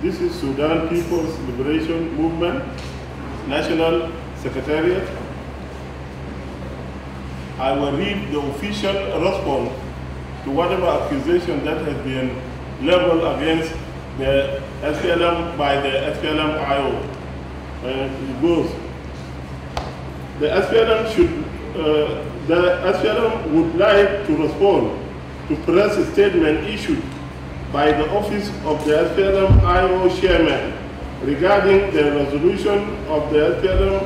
This is Sudan People's Liberation Movement, National Secretariat. I will read the official response to whatever accusation that has been leveled against the SPLM by the SPLM IO. It goes. The SPLM would like to respond to press statement issued by the office of the SPLM IO chairman regarding the resolution of the SPLM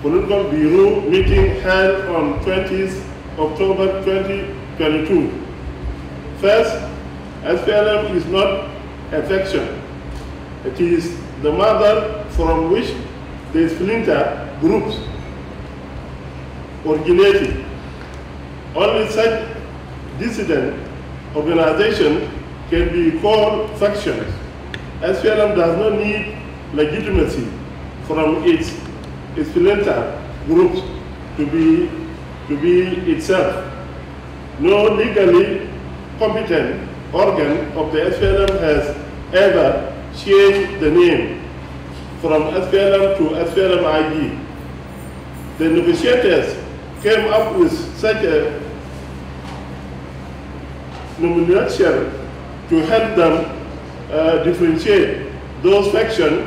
Political Bureau meeting held on 20th October 2022. First, SPLM is not a faction. It is the mother from which the splinter groups originated. Only such dissident organization can be called factions. SPLM does not need legitimacy from its splinter groups to be itself. No legally competent organ of the SPLM has ever changed the name from SPLM to SPLM ID. The negotiators came up with such a nomenclature to help them differentiate those factions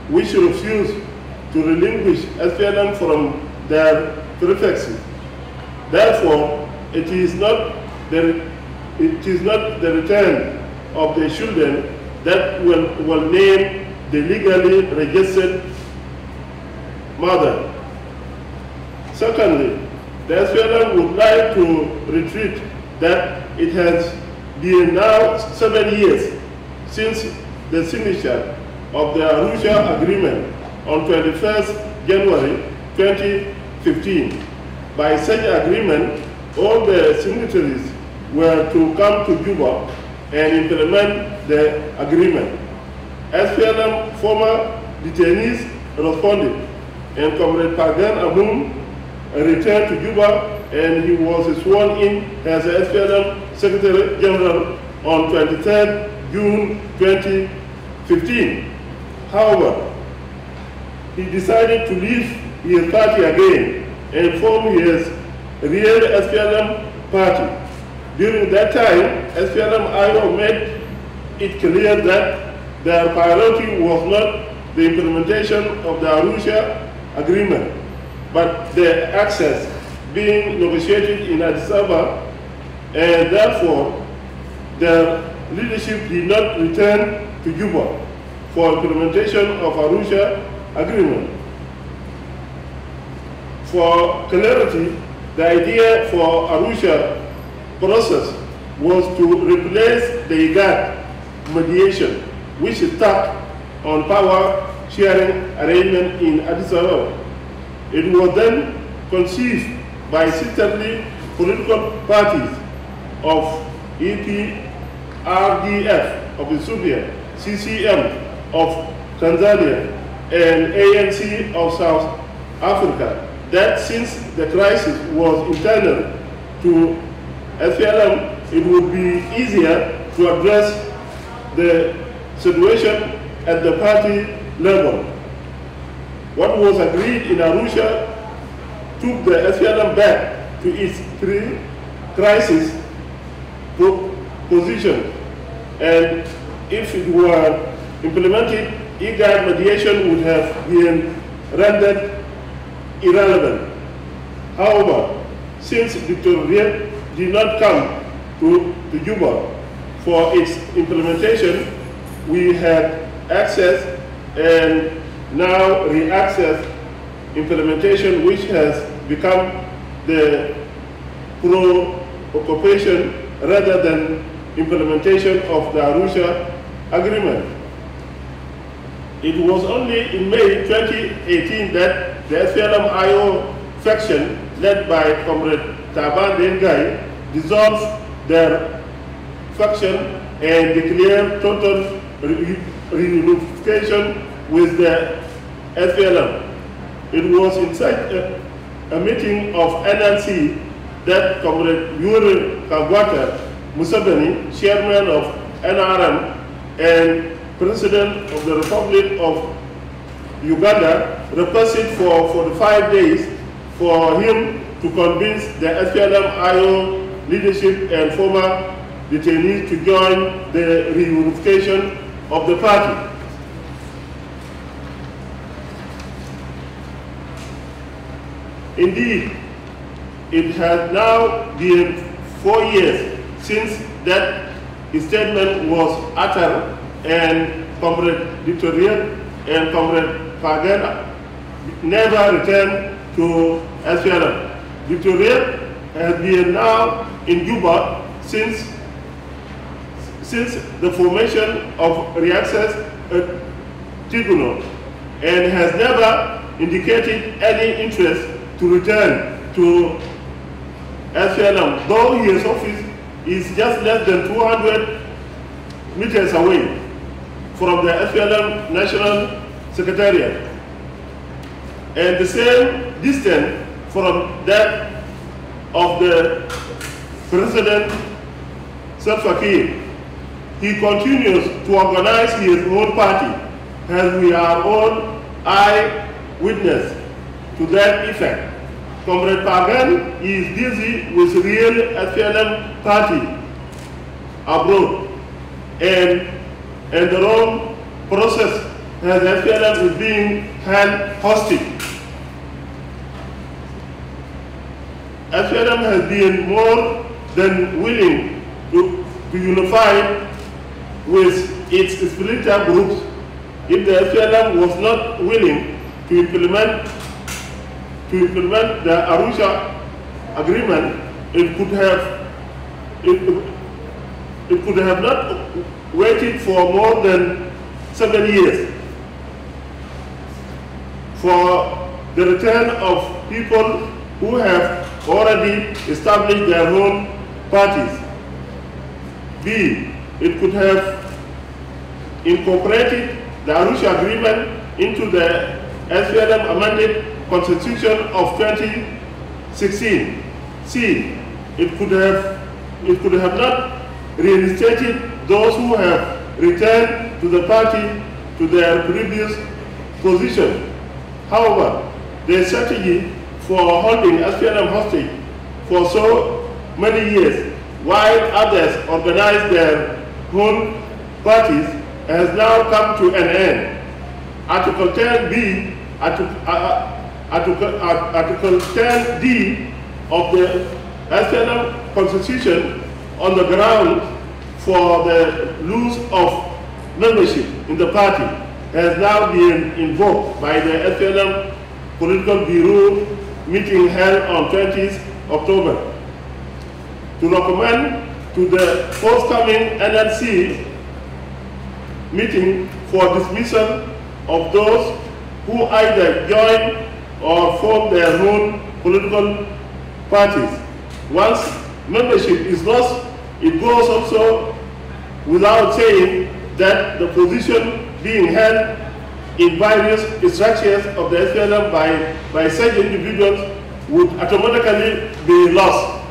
which refuse to relinquish SPLM from their prefixes. Therefore, it is not the return of the children that will name the legally registered mother. Secondly, the SPLM would like to retreat that it has been now 7 years since the signature of the Arusha Agreement on 21st January 2015. By such agreement, all the signatories were to come to Juba and implement the agreement. SPLM former detainees responded, and Comrade Pagan Amun returned to Juba, and he was sworn in as the SPLM Secretary General on 23rd June 2015. However, he decided to leave his party again and form his real SPLM party. During that time, SPLM IO made it clear that their priority was not the implementation of the Arusha Agreement, but the access being negotiated in Addis Ababa, and therefore their leadership did not return to Juba for implementation of Arusha Agreement. For clarity, the idea for Arusha process was to replace the IGAD mediation, which is stuck on power sharing arrangement in Addis Ababa. It was then conceived by sisterly political parties of EPRDF of Ethiopia, CCM of Tanzania, and ANC of South Africa, that since the crisis was internal to SPLM, it would be easier to address the situation at the party level. What was agreed in Arusha took the SPLM back to its pre-crisis position, and if it were implemented, IGAD mediation would have been rendered irrelevant. However, since Dr. Riak did not come to Juba for its implementation, we had access and now re-access implementation, which has become the pro-occupation rather than implementation of the Arusha Agreement. It was only in May 2018 that the SPLM IO faction, led by Comrade Taban Dengai, dissolved their faction and declared total reunification with the SPLM. It was in such a meeting of NLC that Comrade Yuri Kagwata Museveni, chairman of NRM, and President of the Republic of Uganda, requested for 45 days for him to convince the SPLM IO leadership and former detainees to join the reunification of the party. Indeed, it has now been 4 years since that statement was uttered, and Comrade Dr. Riak and Comrade Pagana never returned to SPLM. Dr. Riak has been now in Juba since the formation of Riak's tribunal, and has never indicated any interest to return to SPLM, though his office is just less than 200 meters away from the SPLM National Secretariat, and the same distance from that of the President Salva Kiir. He continues to organize his own party, as we are all eyewitness to that effect. Comrade Pagan is busy with real SPLM party abroad, and the wrong process as SPLM is being held hostage. SPLM has been more than willing to unify with its splinter groups. If the SPLM was not willing to implement the Arusha agreement, it could have not waited for more than 7 years for the return of people who have already established their own parties. B, it could have incorporated the Arusha agreement into the SPLM amended Constitution of 2016. C, it could have not reinstated those who have returned to the party to their previous position. However, the strategy for holding SPLM hostage for so many years, while others organize their own parties, has now come to an end. Article 10B, Article 10D of the SPLM Constitution, on the ground for the loss of membership in the party, has now been invoked by the SPLM Political Bureau meeting held on 20th October to recommend to the forthcoming NLC meeting for dismissal of those who either join or form their own political parties. Once membership is lost, it goes also without saying that the position being held in various structures of the SPLM by such individuals would automatically be lost.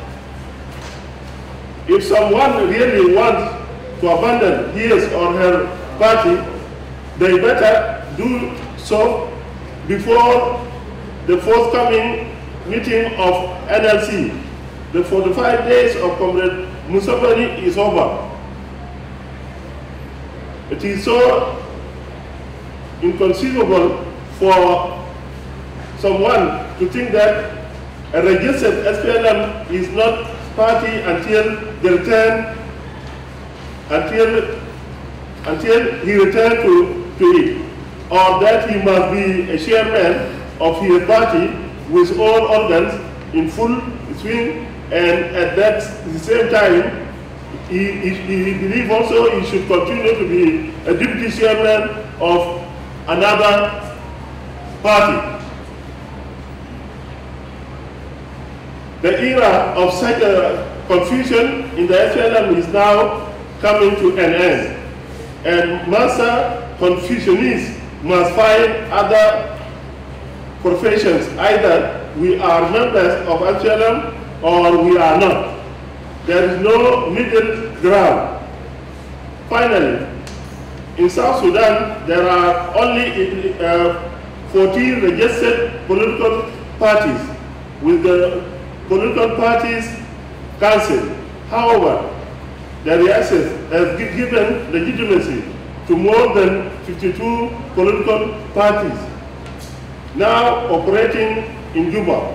If someone really wants to abandon his or her party, they better do so before the forthcoming meeting of NLC. The 45 days of Comrade Museveni is over. It is so inconceivable for someone to think that a registered SPLM is not party until the return, until he returned to it, or that he must be a chairman of his party with all organs in full swing, and at the same time, he believes also he should continue to be a deputy chairman of another party. The era of such a confusion in the SPLM is now coming to an end, and master confusionists must find other professions. Either we are members of SPLM or we are not. There is no middle ground. Finally, in South Sudan, there are only 14 registered political parties with the political parties council. However, the RIACS has given legitimacy to more than 52 political parties now operating in Juba.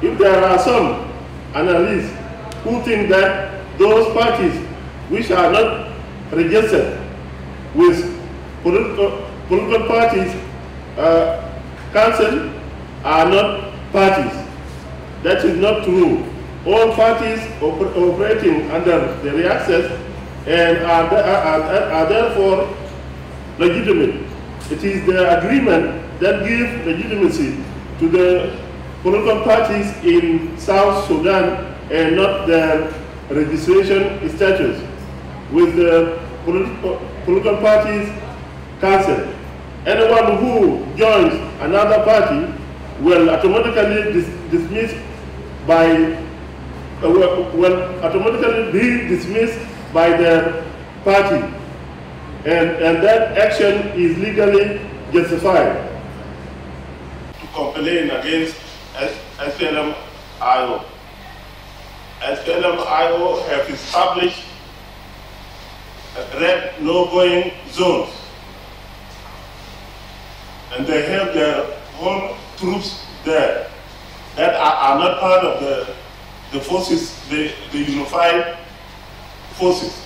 If there are some analysts who think that those parties which are not registered with political parties council are not parties, that is not true. All parties operating under the RIACS and are therefore legitimate. It is the agreement that gives legitimacy to the political parties in South Sudan and not their registration status with the political parties council. Anyone who joins another party will automatically be dismissed by the party, and that action is legally justified. To complain against SPLM IO. SPLM IO have established red no-going zones, and they have their own troops there that are not part of the forces, the unified forces.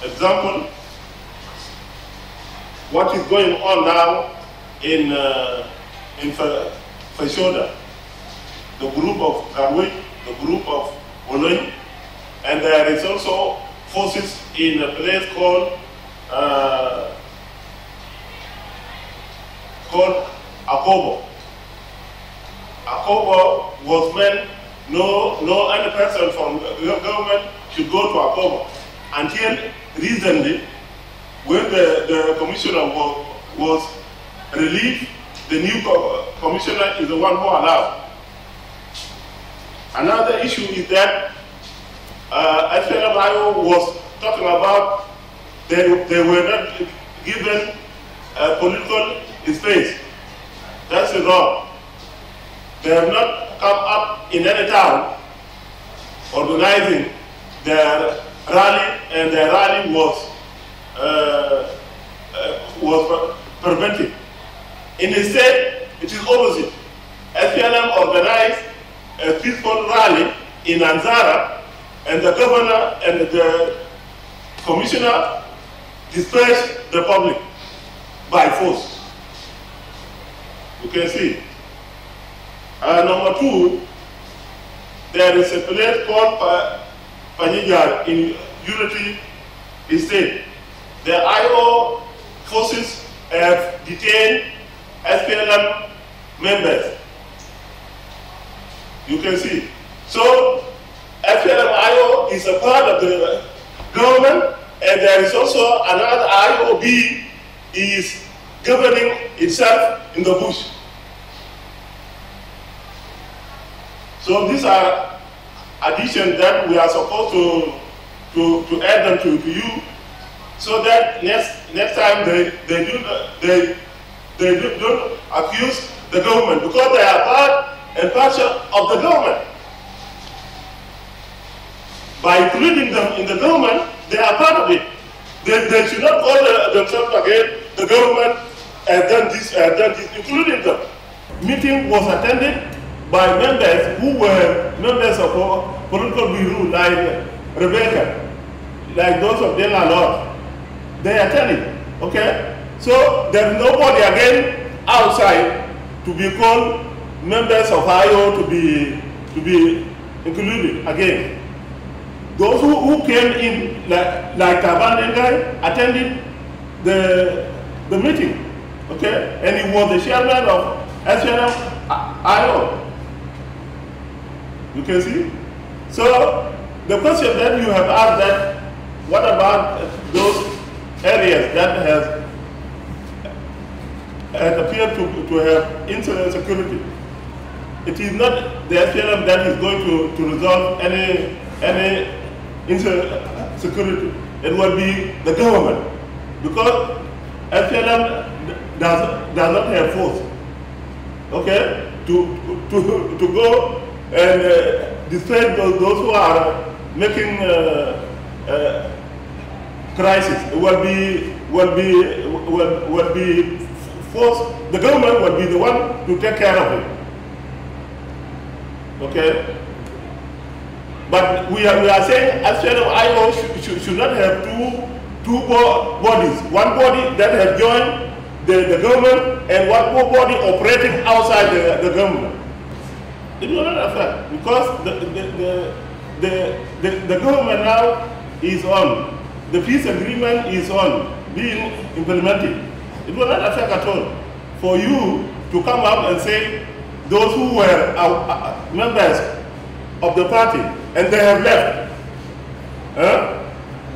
Example, what is going on now in Fashoda, the group of Garwe, the group of Oloi, and there is also forces in a place called Akobo. Akobo was meant no any person from the government should go to Akobo until recently, when the commissioner was relieved. The new commissioner is the one who allowed. Another issue is that SPLM IO was talking about they were not given political space. That's wrong. They have not come up in any town organizing their rally, and their rally was prevented. Instead, it is opposite. SPLM organized a peaceful rally in Anzara, and the governor and the commissioner dispersed the public by force. You can see. Number two, there is a place called Panyijar in Unity State. The IO forces have detained SPLM members. You can see. So, SPLM IO is a part of the government, and there is also another IOB is governing itself in the bush. So these are additions that we are supposed to add them to you, so that next time they don't accuse the government, because they are part and parcel of the government. By including them in the government, they are part of it. They should not call themselves again the government and done this, including them. Meeting was attended by members who were members of political bureau, like Rebecca, like those of Dela Lord. They attended, okay? So there's nobody again outside to be called members of IO to be included again. Those who came in, like Taban guy, attended the meeting, okay? And he was the chairman of SPLM IO. You can see? So the question that you have asked, that what about those areas that has appeared to have internal security? It is not the SPLM that is going to resolve any internal security. It will be the government. because SPLM does not have force, okay, to go and defend those who are making crisis. Will be forced. The government will be the one to take care of it. Okay. But we are saying SPLM IO should not have two bodies. One body that has joined the government and one more body operating outside the government. It will not affect because the government now is on. The peace agreement is on being implemented. It will not affect at all. For you to come up and say those who were members of the party and they have left,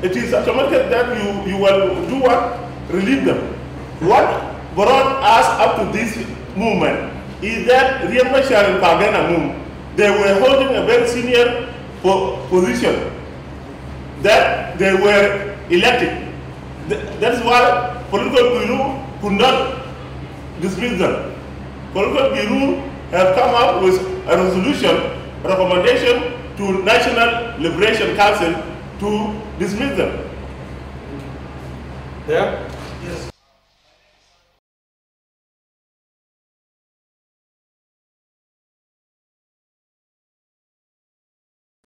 it is automatic that you will do what? Relieve them. What brought us up to this movement is that Riak Machar and Pagana movement, they were holding a very senior position, that they were elected. That is why political bureau could not dismiss them. Political bureau have come up with a resolution, recommendation to National Liberation Council to dismiss them. Yeah? Yes.